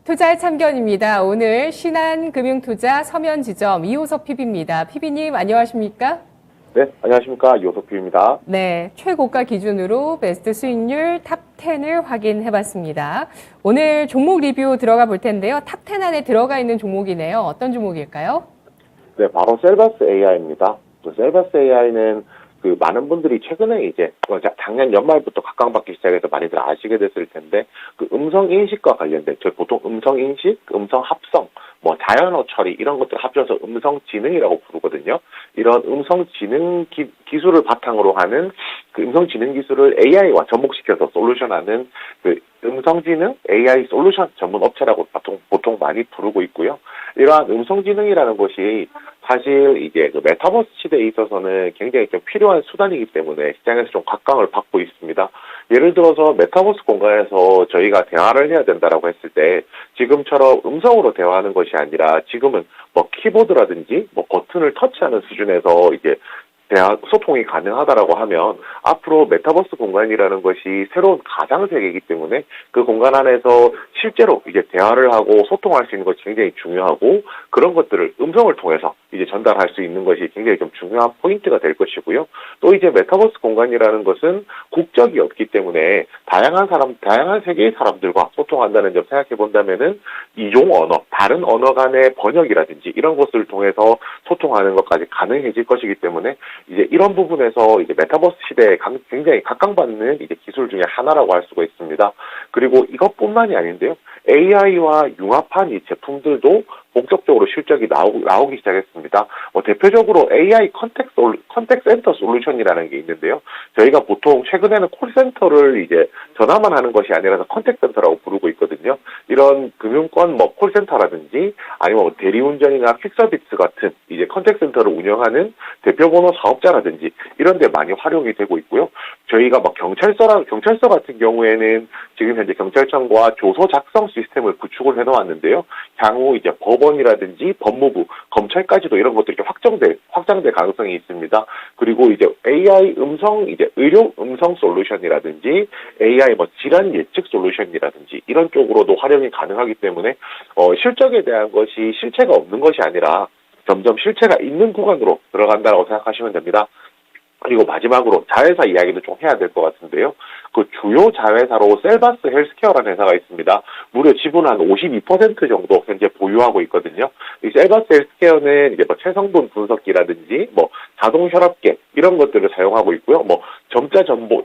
투자의 참견입니다. 오늘 신한금융투자 서면지점 이호섭 PB입니다. PB님 안녕하십니까? 네, 안녕하십니까. 이호섭PB입니다. 네, 최고가 기준으로 베스트 수익률 탑10을 확인해봤습니다. 오늘 종목 리뷰 들어가 볼 텐데요. 탑10 안에 들어가 있는 종목이네요. 어떤 종목일까요? 네, 바로 셀바스 AI입니다. 셀바스 AI는 많은 분들이 최근에 이제 작년 연말부터 각광받기 시작해서 많이들 아시게 됐을 텐데 음성 인식과 관련된 저희 보통 음성 인식, 음성 합성, 자연어 처리 이런 것들 합쳐서 음성 지능이라고 부르거든요. 이런 음성 지능 기술을 바탕으로 하는 음성 지능 기술을 AI와 접목시켜서 솔루션하는 음성지능 AI 솔루션 전문 업체라고 보통 많이 부르고 있고요. 이러한 음성지능이라는 것이 사실 이제 메타버스 시대에 있어서는 굉장히 좀 필요한 수단이기 때문에 시장에서 좀 각광을 받고 있습니다. 예를 들어서 메타버스 공간에서 저희가 대화를 해야 된다라고 했을 때 지금처럼 음성으로 대화하는 것이 아니라 지금은 키보드라든지 버튼을 터치하는 수준에서 이제 소통이 가능하다라고 하면 앞으로 메타버스 공간이라는 것이 새로운 가상세계이기 때문에 그 공간 안에서 실제로 이제 대화를 하고 소통할 수 있는 것이 굉장히 중요하고 그런 것들을 음성을 통해서 이제 전달할 수 있는 것이 굉장히 좀 중요한 포인트가 될 것이고요. 또 이제 메타버스 공간이라는 것은 국적이 없기 때문에 다양한 세계의 사람들과 소통한다는 점 생각해 본다면은 이종 언어, 다른 언어 간의 번역이라든지 이런 것을 통해서 소통하는 것까지 가능해질 것이기 때문에 이제 이런 부분에서 이제 메타버스 시대에 굉장히 각광받는 이제 기술 중에 하나라고 할 수가 있습니다. 그리고 이것뿐만이 아닌데요. AI와 융합한 이 제품들도 본격적으로 실적이 나오기 시작했습니다. 대표적으로 AI 컨택 센터 솔루션이라는 게 있는데요. 저희가 보통 최근에는 콜센터를 이제 전화만 하는 것이 아니라서 컨택 센터라고 부르고 있거든요. 이런 금융권 콜센터라든지 아니면 대리운전이나 퀵서비스 같은 이제 컨택 센터를 운영하는 대표번호 사업자라든지 이런 데 많이 활용이 되고 있고요. 저희가 경찰서 같은 경우에는 지금 현재 경찰청과 조서 작성 시스템을 구축을 해놓았는데요. 향후 이제 법원이라든지 법무부, 검찰까지도 이런 것들이 확장될 가능성이 있습니다. 그리고 이제 AI 의료 음성 솔루션이라든지 AI 질환 예측 솔루션이라든지 이런 쪽으로도 활용이 가능하기 때문에 실적에 대한 것이 실체가 없는 것이 아니라 점점 실체가 있는 구간으로 들어간다고 생각하시면 됩니다. 그리고 마지막으로 자회사 이야기도 좀 해야 될 것 같은데요. 주요 자회사로 셀바스 헬스케어라는 회사가 있습니다. 무려 지분 한 52% 정도 현재 보유하고 있거든요. 이 셀바스 헬스케어는 이제 체성분 분석기라든지 자동 혈압계 이런 것들을 사용하고 있고요. 점자 정보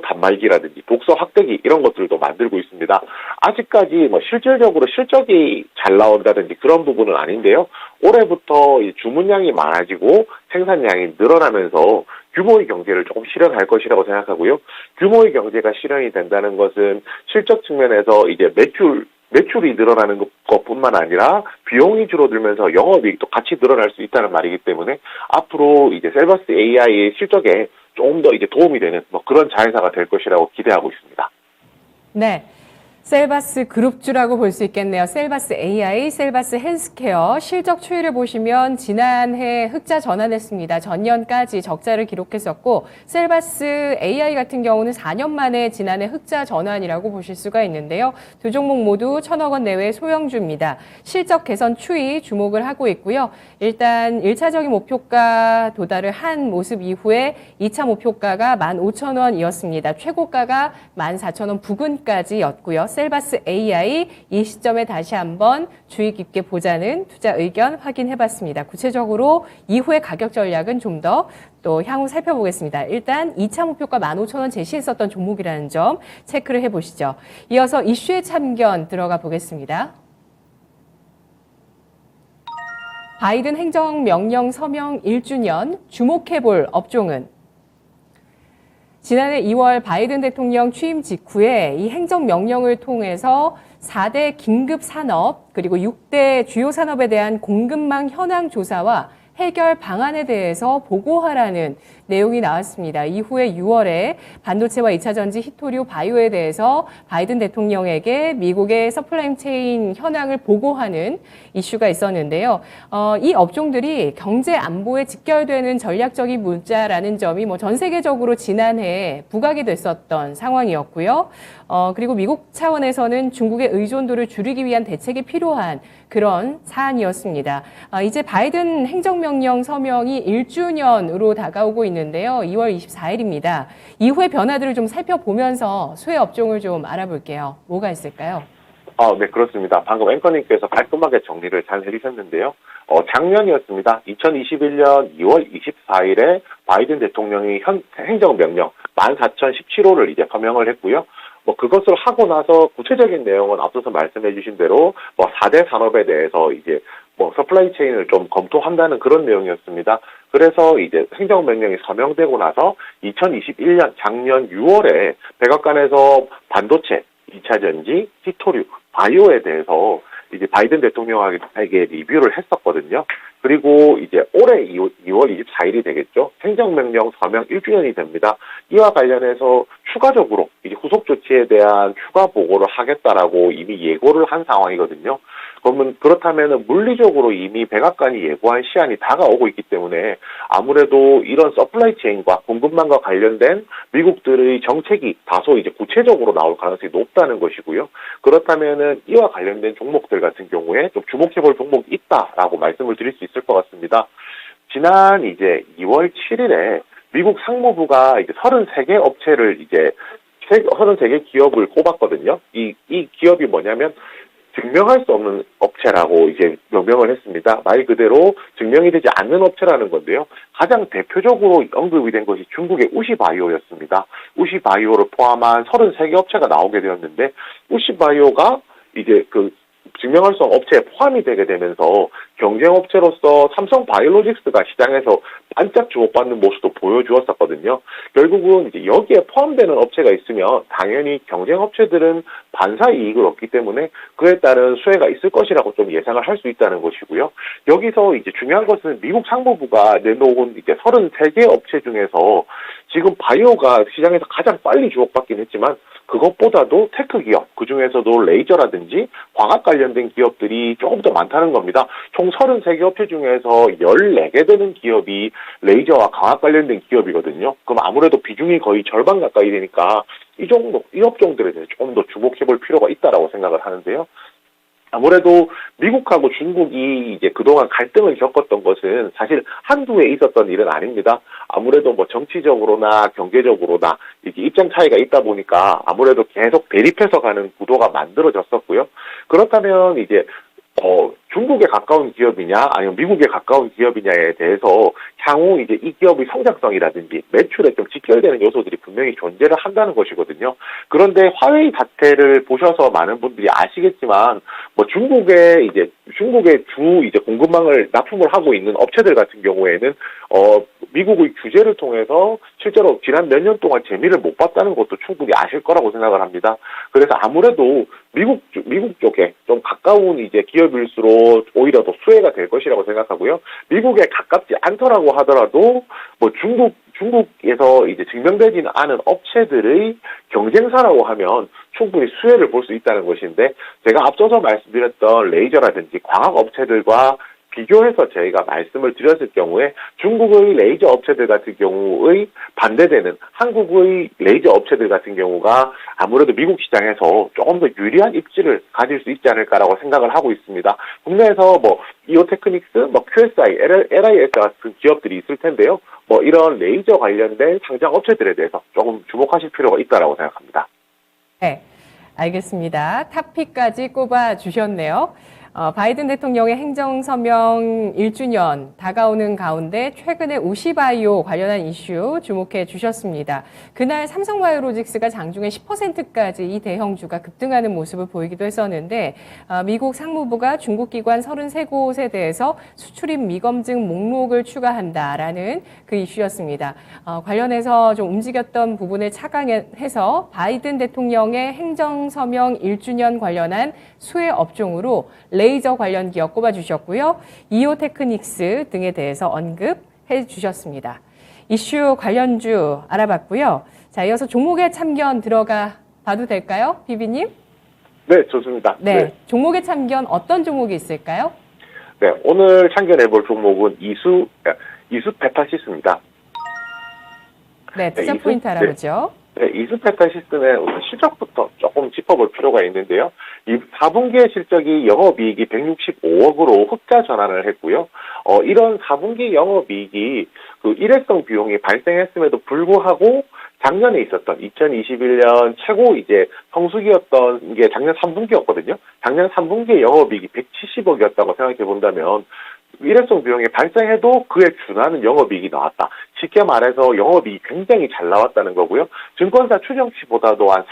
단말기라든지 독서 확대기 이런 것들도 만들고 있습니다. 아직까지 실질적으로 실적이 잘 나온다든지 그런 부분은 아닌데요. 올해부터 주문량이 많아지고 생산량이 늘어나면서 규모의 경제를 조금 실현할 것이라고 생각하고요. 규모의 경제가 실현이 된다는 것은 실적 측면에서 이제 매출이 늘어나는 것뿐만 아니라 비용이 줄어들면서 영업이익도 같이 늘어날 수 있다는 말이기 때문에 앞으로 이제 셀바스 AI의 실적에 조금 더 이제 도움이 되는 그런 자회사가 될 것이라고 기대하고 있습니다. 네. 셀바스 그룹주라고 볼 수 있겠네요. 셀바스 AI, 셀바스 헬스케어 실적 추이를 보시면 지난해 흑자 전환했습니다. 전년까지 적자를 기록했었고 셀바스 AI 같은 경우는 4년 만에 지난해 흑자 전환이라고 보실 수가 있는데요. 두 종목 모두 1,000억 원 내외 소형주입니다. 실적 개선 추이 주목을 하고 있고요. 일단 1차적인 목표가 도달을 한 모습 이후에 2차 목표가가 15,000원이었습니다. 최고가가 14,000원 부근까지였고요. 셀바스 AI 이 시점에 다시 한번 주의 깊게 보자는 투자 의견 확인해봤습니다. 구체적으로 이후의 가격 전략은 좀 더 또 향후 살펴보겠습니다. 일단 2차 목표가 15,000원 제시했었던 종목이라는 점 체크를 해보시죠. 이어서 이슈의 참견 들어가 보겠습니다. 바이든 행정명령 서명 1주년 주목해볼 업종은 지난해 2월 바이든 대통령 취임 직후에 이 행정명령을 통해서 4대 긴급 산업 그리고 6대 주요 산업에 대한 공급망 현황 조사와 해결 방안에 대해서 보고하라는 내용이 나왔습니다. 이후에 6월에 반도체와 2차 전지, 히토류, 바이오에 대해서 바이든 대통령에게 미국의 서플라이 체인 현황을 보고하는 이슈가 있었는데요. 이 업종들이 경제 안보에 직결되는 전략적인 문자라는 점이 뭐 전 세계적으로 지난해 부각이 됐었던 상황이었고요. 그리고 미국 차원에서는 중국의 의존도를 줄이기 위한 대책이 필요한 그런 사안이었습니다. 이제 바이든 행정명령 서명이 1주년으로 다가오고 있는데요. 2월 24일입니다. 이후의 변화들을 좀 살펴보면서 수혜 업종을 좀 알아볼게요. 뭐가 있을까요? 네, 그렇습니다. 방금 앵커님께서 깔끔하게 정리를 잘 해주셨는데요. 작년이었습니다. 2021년 2월 24일에 바이든 대통령이 행정명령 14,017호를 이제 서명을 했고요. 그것을 하고 나서 구체적인 내용은 앞서서 말씀해 주신 대로 4대 산업에 대해서 이제 서플라이 체인을 좀 검토한다는 그런 내용이었습니다. 그래서 이제 행정명령이 서명되고 나서 2021년 작년 6월에 백악관에서 반도체, 2차 전지, 히토류, 바이오에 대해서 이제 바이든 대통령에게 리뷰를 했었거든요. 그리고 이제 올해 2월 24일이 되겠죠. 행정명령 서명 1주년이 됩니다. 이와 관련해서 추가적으로 이제 후속 조치에 대한 추가 보고를 하겠다라고 이미 예고를 한 상황이거든요. 그렇다면 물리적으로 이미 백악관이 예고한 시한이 다가오고 있기 때문에 아무래도 이런 서플라이 체인과 공급망과 관련된 미국들의 정책이 다소 이제 구체적으로 나올 가능성이 높다는 것이고요. 그렇다면은 이와 관련된 종목들 같은 경우에 좀 주목해볼 종목이 있다라고 말씀을 드릴 수 있을 것 같습니다. 지난 이제 2월 7일에 미국 상무부가 이제 33개 업체를 이제 33개 기업을 꼽았거든요. 이 기업이 뭐냐면 증명할 수 없는 업체라고 이제 명명을 했습니다. 말 그대로 증명이 되지 않는 업체라는 건데요. 가장 대표적으로 언급이 된 것이 중국의 우시바이오였습니다. 우시바이오를 포함한 33개 업체가 나오게 되었는데 우시바이오가 이제 증명할 수 없는 업체에 포함이 되게 되면서 경쟁업체로서 삼성바이오로직스가 시장에서 반짝 주목받는 모습도 보여주었었거든요. 결국은 이제 여기에 포함되는 업체가 있으면 당연히 경쟁업체들은 반사 이익을 얻기 때문에 그에 따른 수혜가 있을 것이라고 좀 예상을 할 수 있다는 것이고요. 여기서 이제 중요한 것은 미국 상무부가 내놓은 이제 33개 업체 중에서 지금 바이오가 시장에서 가장 빨리 주목받긴 했지만 그것보다도 테크 기업, 그중에서도 레이저라든지 광학 관련된 기업들이 조금 더 많다는 겁니다. 총 33개 업체 중에서 14개 되는 기업이 레이저와 광학 관련된 기업이거든요. 그럼 아무래도 비중이 거의 절반 가까이 되니까 이 업종들에 대해서 조금 더 주목해볼 필요가 있다라고 생각을 하는데요. 아무래도 미국하고 중국이 이제 그동안 갈등을 겪었던 것은 사실 한두 해 있었던 일은 아닙니다. 아무래도 정치적으로나 경제적으로나 이게 입장 차이가 있다 보니까 아무래도 계속 대립해서 가는 구도가 만들어졌었고요. 그렇다면 이제 중국에 가까운 기업이냐 아니면 미국에 가까운 기업이냐에 대해서 향후 이제 이 기업의 성장성이라든지 매출에 좀 직결되는 요소들이 분명히 존재를 한다는 것이거든요. 그런데 화웨이 사태를 보셔서 많은 분들이 아시겠지만 중국의 주 이제 공급망을 납품을 하고 있는 업체들 같은 경우에는 미국의 규제를 통해서 실제로 지난 몇 년 동안 재미를 못 봤다는 것도 충분히 아실 거라고 생각을 합니다. 그래서 아무래도 미국 쪽에 좀 가까운 이제 기업일수록 오히려 더 수혜가 될 것이라고 생각하고요. 미국에 가깝지 않더라고 하더라도 중국에서 이제 증명되지는 않은 업체들의 경쟁사라고 하면 충분히 수혜를 볼 수 있다는 것인데 제가 앞서서 말씀드렸던 레이저라든지 광학 업체들과 비교해서 저희가 말씀을 드렸을 경우에 중국의 레이저 업체들 같은 경우의 반대되는 한국의 레이저 업체들 같은 경우가 아무래도 미국 시장에서 조금 더 유리한 입지를 가질 수 있지 않을까라고 생각을 하고 있습니다. 국내에서 이오테크닉스, QSI, LIS 같은 기업들이 있을 텐데요. 이런 레이저 관련된 상장 업체들에 대해서 조금 주목하실 필요가 있다라고 생각합니다. 네, 알겠습니다. 탑픽까지 꼽아 주셨네요. 바이든 대통령의 행정서명 1주년 다가오는 가운데 최근에 우시바이오 관련한 이슈 주목해 주셨습니다. 그날 삼성바이오로직스가 장중에 10%까지 이 대형주가 급등하는 모습을 보이기도 했었는데 미국 상무부가 중국 기관 33곳에 대해서 수출입 미검증 목록을 추가한다라는 그 이슈였습니다. 관련해서 좀 움직였던 부분을 차감해서 바이든 대통령의 행정서명 1주년 관련한 수혜 업종으로 레이저 관련 기업 꼽아주셨고요. 이오테크닉스 등에 대해서 언급해 주셨습니다. 이슈 관련주 알아봤고요. 자, 이어서 종목의 참견 들어가 봐도 될까요? 비비님? 네, 좋습니다. 네. 종목의 참견 어떤 종목이 있을까요? 네, 오늘 참견해볼 종목은 이수페타시스입니다. 네, 투자 이수- 포인트 알아보죠. 네, 이수페타시스는 우선 실적부터 조금 짚어볼 필요가 있는데요. 이 4분기의 실적이 영업이익이 165억으로 흑자 전환을 했고요. 이런 4분기 영업이익이 그 일회성 비용이 발생했음에도 불구하고 작년에 있었던 2021년 최고 이제 성수기였던 게 작년 3분기였거든요. 작년 3분기의 영업이익이 170억이었다고 생각해 본다면 일회성 비용이 발생해도 그에 준하는 영업이익이 나왔다. 쉽게 말해서 영업이익이 굉장히 잘 나왔다는 거고요. 증권사 추정치보다도 한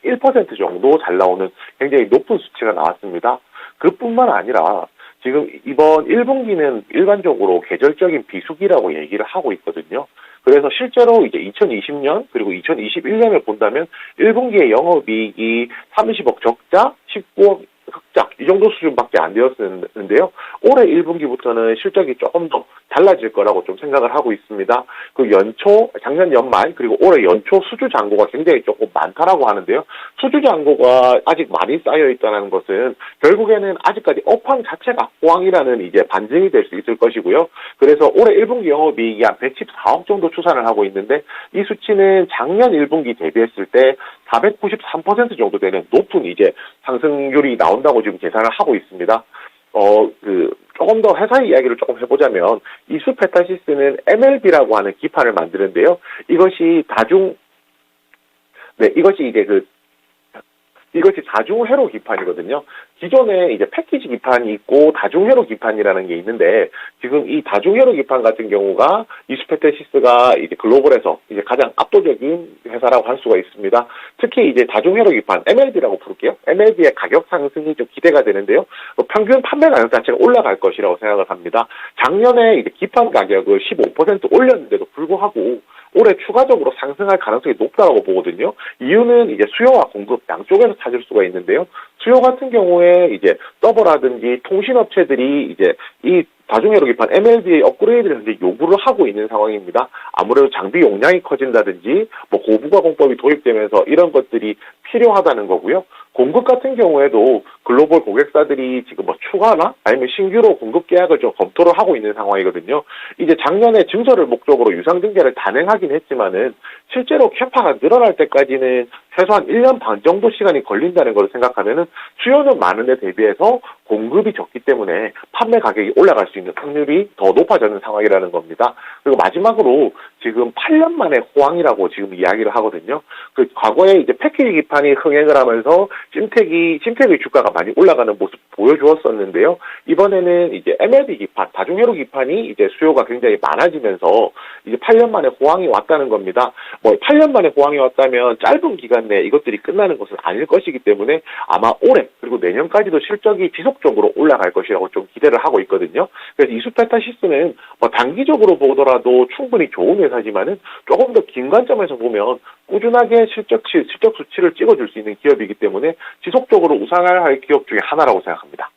41% 정도 잘 나오는 굉장히 높은 수치가 나왔습니다. 그뿐만 아니라 지금 이번 1분기는 일반적으로 계절적인 비수기라고 얘기를 하고 있거든요. 그래서 실제로 이제 2020년 그리고 2021년을 본다면 1분기의 영업이익이 30억 적자, 19억 흑자 이 정도 수준밖에 안 되었는데요. 올해 1분기부터는 실적이 조금 더 달라질 거라고 좀 생각을 하고 있습니다. 그 연초, 작년 연말 그리고 올해 연초 수주 잔고가 굉장히 조금 많다라고 하는데요. 수주 잔고가 아직 많이 쌓여 있다는 것은 결국에는 아직까지 업황 자체가 호황이라는 이제 반증이 될 수 있을 것이고요. 그래서 올해 1분기 영업이익이 한 114억 정도 추산을 하고 있는데 이 수치는 작년 1분기 대비했을 때 493% 정도 되는 높은 이제 상승률이 나온다고 지금 계산을 하고 있습니다. 조금 더 회사 이야기를 조금 해보자면, 이수페타시스는 MLB라고 하는 기판을 만드는데요. 이것이 다중회로 기판이거든요. 기존에 이제 패키지 기판이 있고 다중회로 기판이라는 게 있는데, 지금 이 다중회로 기판 같은 경우가 이수페타시스가 이제 글로벌에서 이제 가장 압도적인 회사라고 할 수가 있습니다. 특히 이제 다중회로 기판, MLB라고 부를게요. MLB의 가격 상승이 좀 기대가 되는데요. 평균 판매 가격 자체가 올라갈 것이라고 생각을 합니다. 작년에 이제 기판 가격을 15% 올렸는데도 불구하고 올해 추가적으로 상승할 가능성이 높다고 보거든요. 이유는 이제 수요와 공급 양쪽에서 찾을 수가 있는데요. 수요 같은 경우에 이제 서버라든지 통신업체들이 이제 이 다중회로 기판 MLB의 업그레이드를 현재 요구를 하고 있는 상황입니다. 아무래도 장비 용량이 커진다든지 뭐 고부가공법이 도입되면서 이런 것들이 필요하다는 거고요. 공급 같은 경우에도 글로벌 고객사들이 지금 뭐 추가나 아니면 신규로 공급 계약을 좀 검토를 하고 있는 상황이거든요. 이제 작년에 증설을 목적으로 유상증계를 단행하긴 했지만은 실제로 캐파가 늘어날 때까지는 최소한 1년 반 정도 시간이 걸린다는 걸 생각하면은 수요는 많은데 대비해서 공급이 적기 때문에 판매 가격이 올라갈 수 있는 확률이 더 높아지는 상황이라는 겁니다. 그리고 마지막으로 지금 8년 만에 호황이라고 지금 이야기를 하거든요. 그 과거에 이제 패키지 기판이 흥행을 하면서 찜택의 주가가 많이 올라가는 모습 보여주었었는데요. 이번에는 이제 MLB 기판, 다중회로 기판이 이제 수요가 굉장히 많아지면서 이제 8년 만에 호황이 왔다는 겁니다. 뭐 8년 만에 호황이 왔다면 짧은 기간 내에 이것들이 끝나는 것은 아닐 것이기 때문에 아마 올해 그리고 내년까지도 실적이 지속적으로 올라갈 것이라고 좀 기대를 하고 있거든요. 그래서 이수페타시스는 뭐 단기적으로 보더라도 충분히 좋은 회사지만은 조금 더 긴 관점에서 보면 꾸준하게 실적 수치를 찍어줄 수 있는 기업이기 때문에 지속적으로 우상할 기업 중에 하나라고 생각합니다.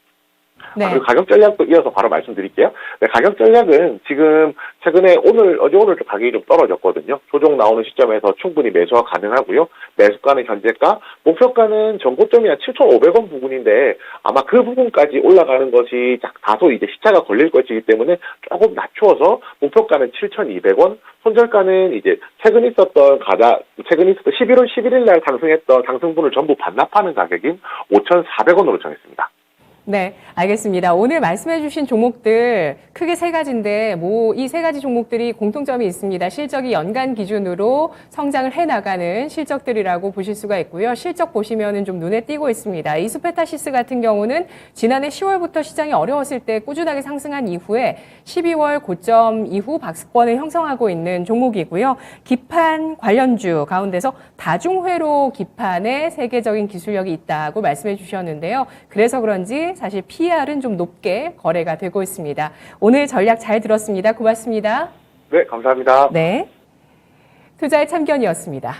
네. 그리고 가격 전략도 이어서 바로 말씀드릴게요. 네, 가격 전략은 지금 최근에 어제 오늘 좀 가격이 좀 떨어졌거든요. 조정 나오는 시점에서 충분히 매수가 가능하고요. 매수가는 현재가, 목표가는 전고점이 한 7,500원 부근인데 아마 그 부분까지 올라가는 것이 다소 이제 시차가 걸릴 것이기 때문에 조금 낮추어서 목표가는 7,200원, 손절가는 이제 최근 있었던 11월 11일 날 상승했던 상승분을 전부 반납하는 가격인 5,400원으로 정했습니다. 네, 알겠습니다. 오늘 말씀해 주신 종목들 크게 세 가지인데 이 세 가지 종목들이 공통점이 있습니다. 실적이 연간 기준으로 성장을 해나가는 실적들이라고 보실 수가 있고요. 실적 보시면은 좀 눈에 띄고 있습니다. 이수페타시스 같은 경우는 지난해 10월부터 시장이 어려웠을 때 꾸준하게 상승한 이후에 12월 고점 이후 박스권을 형성하고 있는 종목이고요. 기판 관련주 가운데서 다중회로 기판에 세계적인 기술력이 있다고 말씀해 주셨는데요. 그래서 그런지 사실 PER은 좀 높게 거래가 되고 있습니다. 오늘 전략 잘 들었습니다. 고맙습니다. 네, 감사합니다. 네. 투자의 참견이었습니다.